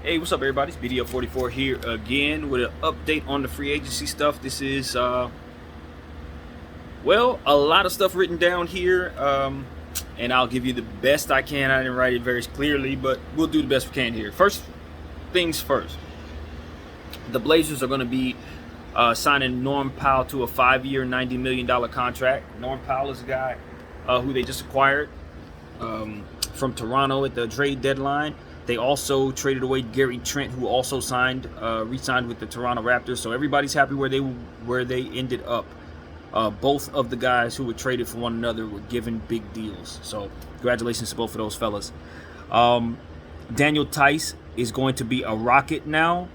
Hey, what's up, everybody? It's BDO44 here again with an update on the free agency stuff. This is, a lot of stuff written down here, and I'll give you the best I can. I didn't write it very clearly, but we'll do the best we can here. First things first, the Blazers are going to be signing Norm Powell to a 5-year, $90 million contract. Norm Powell is a guy who they just acquired from Toronto at the trade deadline. They also traded away Gary Trent, who also re-signed with the Toronto Raptors. So everybody's happy where they ended up. Both of the guys who were traded for one another were given big deals. So congratulations to both of those fellas. Daniel Theis is going to be a Rocket now.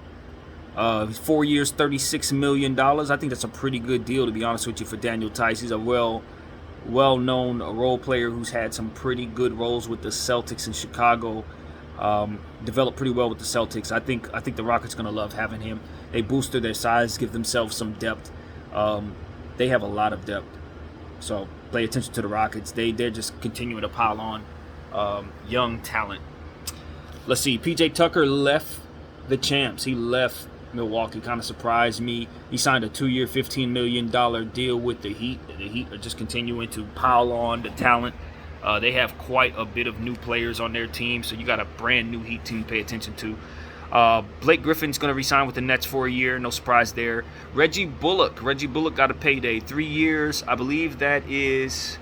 4 years, $36 million. I think that's a pretty good deal, to be honest with you, for Daniel Theis. He's a well-known role player who's had some pretty good roles with the Celtics in Chicago. Developed pretty well with the Celtics. I think the Rockets are going to love having him. They boosted their size, give themselves some depth. They have a lot of depth. So pay attention to the Rockets. They're just continuing to pile on young talent. Let's see. PJ Tucker left the Champs. He left Milwaukee. Kind of surprised me. He signed a 2-year, $15 million deal with the Heat. The Heat are just continuing to pile on the talent. They have quite a bit of new players on their team, so you got a brand new Heat team to pay attention to. Blake Griffin's going to re-sign with the Nets for a year. No surprise there. Reggie Bullock got a payday. 3 years. I believe that is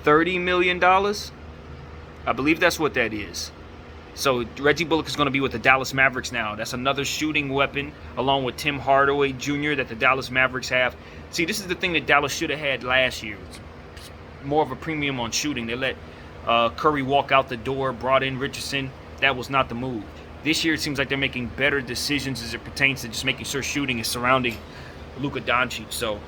$30 million. I believe that's what that is. So Reggie Bullock is going to be with the Dallas Mavericks now. That's another shooting weapon, along with Tim Hardaway Jr., that the Dallas Mavericks have. See, this is the thing that Dallas should have had last year. It's more of a premium on shooting. They let Curry walk out the door, brought in Richardson. That was not the move. This year, it seems like they're making better decisions as it pertains to just making sure shooting is surrounding Luka Doncic. So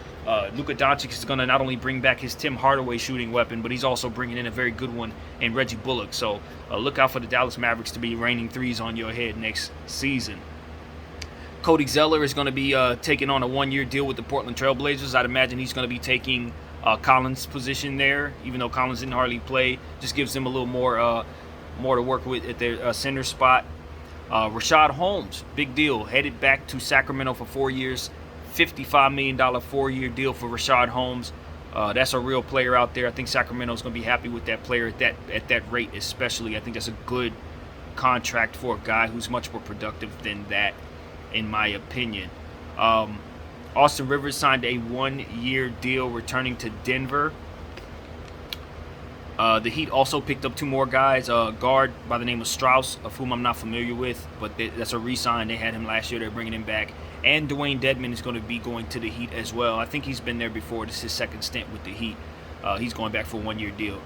Luka Doncic is going to not only bring back his Tim Hardaway shooting weapon, but he's also bringing in a very good one in Reggie Bullock. So look out for the Dallas Mavericks to be raining threes on your head next season. Cody Zeller is going to be taking on a 1-year deal with the Portland Trail Blazers. I'd imagine he's going to be taking Collins' position there, even though Collins didn't hardly play. Just gives them a little more to work with at their center spot. Rashad Holmes, big deal, headed back to Sacramento for 4 years, $55 million 4-year deal for Rashad Holmes. That's a real player out there. I think Sacramento's going to be happy with that player at that rate, especially. I think that's a good contract for a guy who's much more productive than that, in my opinion. Austin Rivers signed a 1-year deal returning to Denver. The Heat also picked up 2 more guys. A guard by the name of Strauss, of whom I'm not familiar with, but that's a re-sign. They had him last year. They're bringing him back. And Dwayne Dedmon is going to be going to the Heat as well. I think he's been there before. This is his second stint with the Heat. He's going back for a 1-year deal.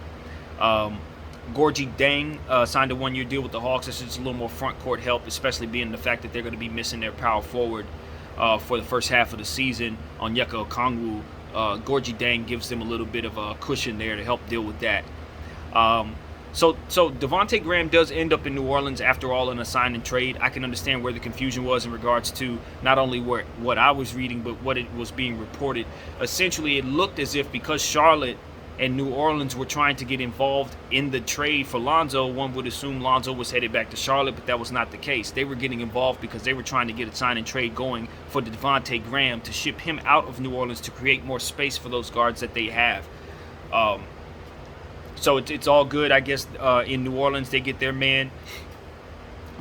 Gorgie Deng signed a 1-year deal with the Hawks. This is a little more front court help, especially being the fact that they're going to be missing their power forward for the first half of the season on Onyeka Okongwu. Gorgie Deng gives them a little bit of a cushion there to help deal with that. So Devontae Graham does end up in New Orleans after all in a sign and trade. I can understand where the confusion was in regards to not only what I was reading, but what it was being reported. Essentially, it looked as if because Charlotte and New Orleans were trying to get involved in the trade for Lonzo, one would assume Lonzo was headed back to Charlotte, but that was not the case. They were getting involved because they were trying to get a sign and trade going for Devontae Graham to ship him out of New Orleans to create more space for those guards that they have. So it's all good, I guess. In New Orleans, they get their man,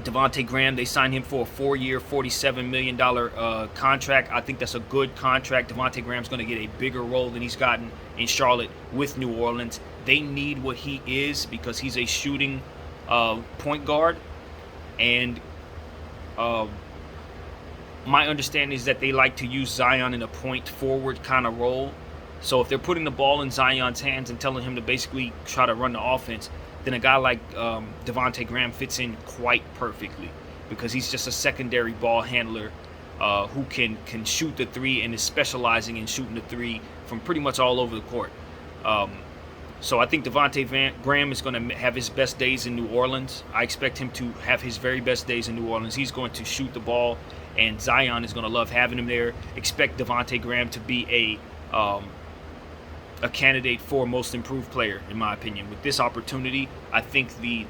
Devontae Graham. They signed him for a 4-year, $47 million contract. I think that's a good contract. Devontae Graham's going to get a bigger role than he's gotten in Charlotte with New Orleans. They need what he is because he's a shooting point guard. And my understanding is that they like to use Zion in a point forward kind of role. So if they're putting the ball in Zion's hands and telling him to basically try to run the offense, then a guy like Devontae Graham fits in quite perfectly because he's just a secondary ball handler who can shoot the three and is specializing in shooting the three from pretty much all over the court. So I think Devontae Graham is going to have his best days in New Orleans. I expect him to have his very best days in New Orleans. He's going to shoot the ball, and Zion is going to love having him there. Expect Devontae Graham to be a candidate for most improved player, in my opinion. With this opportunity, I think the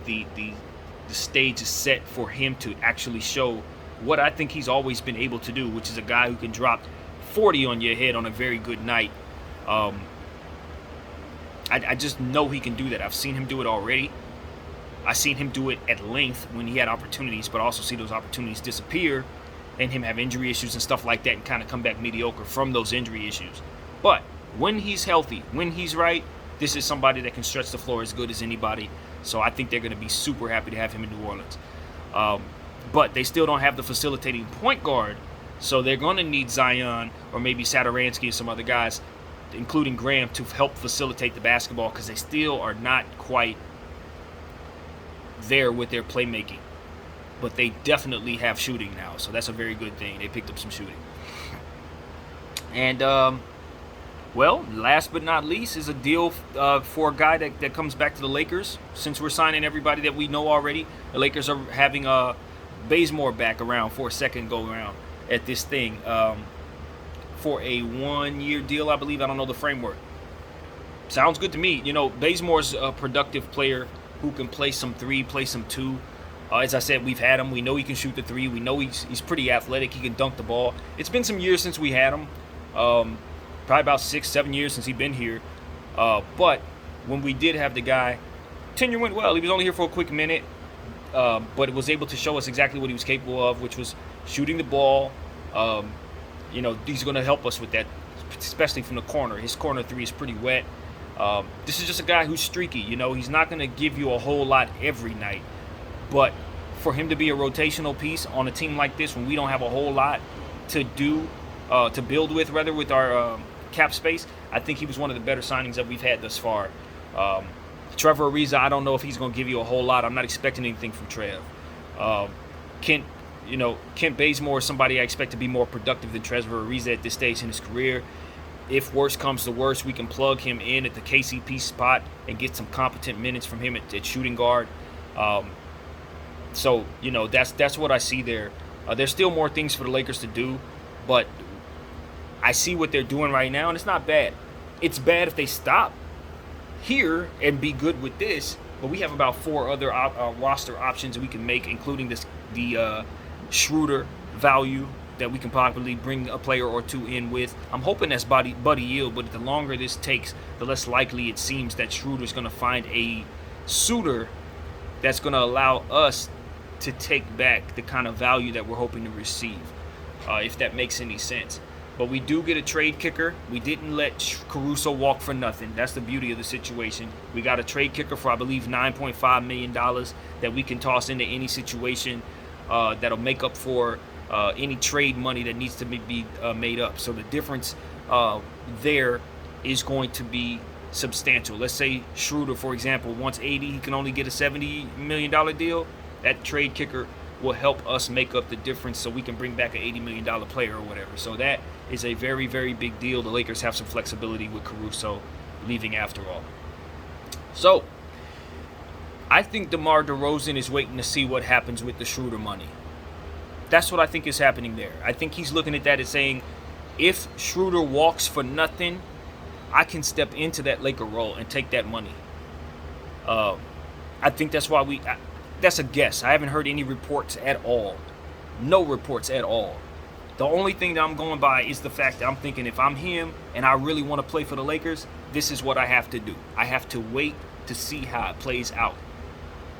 the stage is set for him to actually show what I think he's always been able to do, which is a guy who can drop 40 on your head on a very good night. I just know he can do that. I've seen him do it already. I've seen him do it at length when he had opportunities, but I also see those opportunities disappear and him have injury issues and stuff like that and kind of come back mediocre from those injury issues. But when he's healthy, when he's right, this is somebody that can stretch the floor as good as anybody. So I think they're going to be super happy to have him in New Orleans. But they still don't have the facilitating point guard, so they're going to need Zion or maybe Satoransky and some other guys, including Graham, to help facilitate the basketball because they still are not quite there with their playmaking. But they definitely have shooting now, so that's a very good thing. They picked up some shooting. And, well, last but not least is a deal for a guy that comes back to the Lakers. Since we're signing everybody that we know already, the Lakers are having Bazemore back around for a second go-around at this thing for a 1-year deal, I believe. I don't know the framework. Sounds good to me. You know, Bazemore's a productive player who can play some 3, play some 2. As I said, we've had him. We know he can shoot the 3. We know he's pretty athletic. He can dunk the ball. It's been some years since we had him. Probably about 6-7 years since he's been here. But when we did have the guy, tenure went well. He was only here for a quick minute, but it was able to show us exactly what he was capable of, which was shooting the ball. You know, he's going to help us with that, especially from the corner. His corner 3 is pretty wet. This is just a guy who's streaky. You know, he's not going to give you a whole lot every night. But for him to be a rotational piece on a team like this, when we don't have a whole lot to do, to build with, rather, with our cap space, I think he was one of the better signings that we've had thus far. Trevor Ariza, I don't know if he's going to give you a whole lot. I'm not expecting anything from Trev. Kent Bazemore is somebody I expect to be more productive than Trevor Ariza at this stage in his career. If worse comes to worse, we can plug him in at the KCP spot and get some competent minutes from him at shooting guard. So, you know, that's what I see there. There's still more things for the Lakers to do, but I see what they're doing right now, and it's not bad. It's bad if they stop here and be good with this, but we have about 4 other roster options that we can make, including the Schroeder value that we can probably bring a player or 2 in with. I'm hoping that's Buddy Hield, but the longer this takes, the less likely it seems that Schroeder's going to find a suitor that's going to allow us to take back the kind of value that we're hoping to receive, if that makes any sense. But we do get a trade kicker. We didn't let Caruso walk for nothing. That's the beauty of the situation. We got a trade kicker for, I believe, $9.5 million that we can toss into any situation that'll make up for any trade money that needs to be made up. So the difference there is going to be substantial. Let's say Schroeder, for example, wants 80, he can only get a $70 million deal. That trade kicker will help us make up the difference so we can bring back an $80 million player or whatever. So that is a very, very big deal. The Lakers have some flexibility with Caruso leaving after all. So I think DeMar DeRozan is waiting to see what happens with the Schroeder money. That's what I think is happening there. I think he's looking at that and saying, if Schroeder walks for nothing, I can step into that Laker role and take that money. I think that's why that's a guess. I haven't heard any reports at all. No reports at all. The only thing that I'm going by is the fact that I'm thinking if I'm him and I really want to play for the Lakers, this is what I have to do. I have to wait to see how it plays out.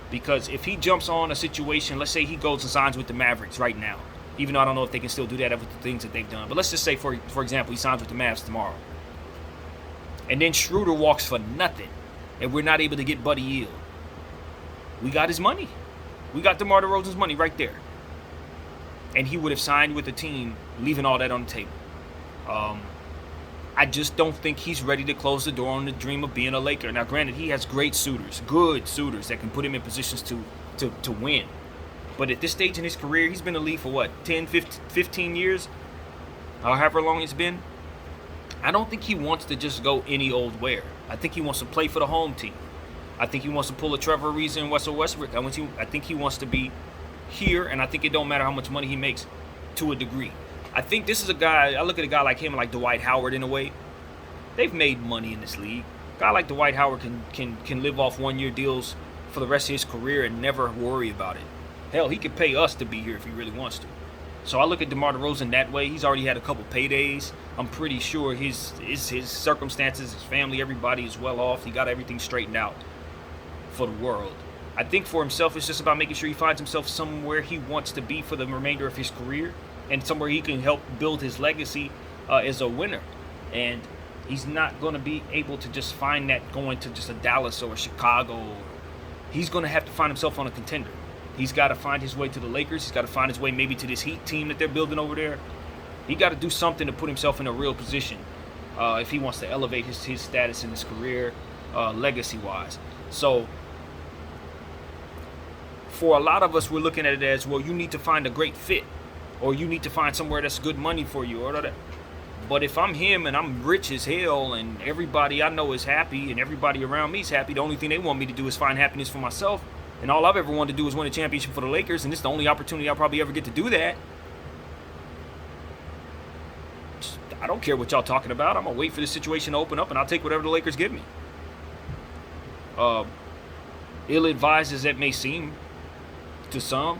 Because if he jumps on a situation, let's say he goes and signs with the Mavericks right now, even though I don't know if they can still do that with the things that they've done. But let's just say, for example, he signs with the Mavs tomorrow. And then Schroeder walks for nothing, and we're not able to get Buddy Hield. We got his money. We got DeMar DeRozan's money right there. And he would have signed with the team, leaving all that on the table. I just don't think he's ready to close the door on the dream of being a Laker. Now, granted, he has great suitors, good suitors that can put him in positions to win. But at this stage in his career, he's been in the league for what, 10, 15 years? However long it's been. I don't think he wants to just go any old where. I think he wants to play for the home team. I think he wants to pull a Trevor Ariza and Russell Westbrook. I think he wants to be here, and I think it don't matter how much money he makes to a degree. I think this is a guy, I look at a guy like him, like Dwight Howard in a way. They've made money in this league. A guy like Dwight Howard can live off 1-year deals for the rest of his career and never worry about it. Hell, he could pay us to be here if he really wants to. So I look at DeMar DeRozan that way. He's already had a couple paydays. I'm pretty sure his circumstances, his family, everybody is well off. He got everything straightened out for the world. I think for himself, it's just about making sure he finds himself somewhere he wants to be for the remainder of his career, and somewhere he can help build his legacy as a winner. And he's not going to be able to just find that going to just a Dallas or a Chicago. He's going to have to find himself on a contender. He's got to find his way to the Lakers. He's got to find his way maybe to this Heat team that they're building over there. He got to do something to put himself in a real position if he wants to elevate his status in his career, legacy-wise. So for a lot of us, we're looking at it as, well, you need to find a great fit, or you need to find somewhere that's good money for you, or that. But if I'm him and I'm rich as hell and everybody I know is happy and everybody around me is happy, the only thing they want me to do is find happiness for myself, and all I've ever wanted to do is win a championship for the Lakers, and this is the only opportunity I'll probably ever get to do that, I don't care what y'all talking about. I'm going to wait for this situation to open up, and I'll take whatever the Lakers give me. Ill-advised as that may seem to some,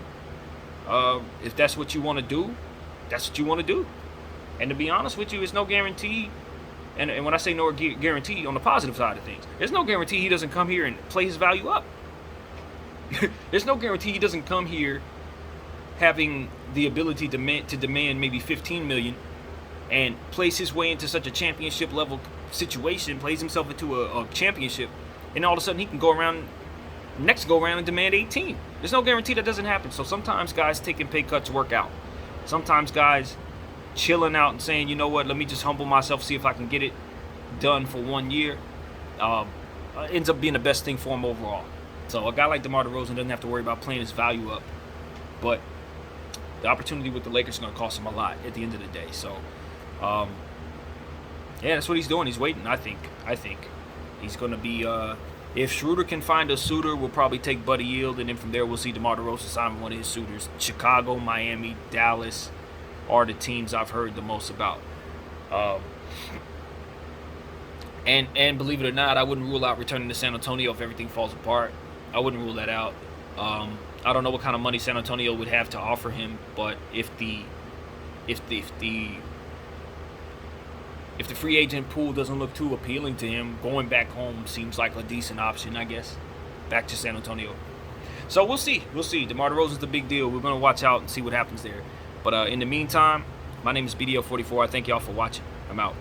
if that's what you want to do, that's what you want to do. And to be honest with you, it's no guarantee, and when I say no guarantee on the positive side of things, there's no guarantee he doesn't come here and play his value up. There's no guarantee he doesn't come here having the ability to demand maybe $15 million and place his way into such a championship level situation, plays himself into a championship, and all of a sudden he can go around next go around and demand 18. There's no guarantee that doesn't happen. So sometimes guys taking pay cuts work out. Sometimes guys chilling out and saying, you know what, let me just humble myself, see if I can get it done for 1 year, ends up being the best thing for him overall. So a guy like DeMar DeRozan doesn't have to worry about playing his value up, but the opportunity with the Lakers is going to cost him a lot at the end of the day. So yeah, that's what he's doing. He's waiting. I think he's going to be if Schroeder can find a suitor, we'll probably take Buddy Hield, and then from there we'll see DeMar DeRozan sign one of his suitors. Chicago, Miami, Dallas are the teams I've heard the most about. And believe it or not, I wouldn't rule out returning to San Antonio if everything falls apart. I wouldn't rule that out. I don't know what kind of money San Antonio would have to offer him, but if the free agent pool doesn't look too appealing to him, going back home seems like a decent option, I guess. Back to San Antonio. So we'll see. DeMar DeRozan's the big deal. We're going to watch out and see what happens there. But in the meantime, my name is BDO44. I thank y'all for watching. I'm out.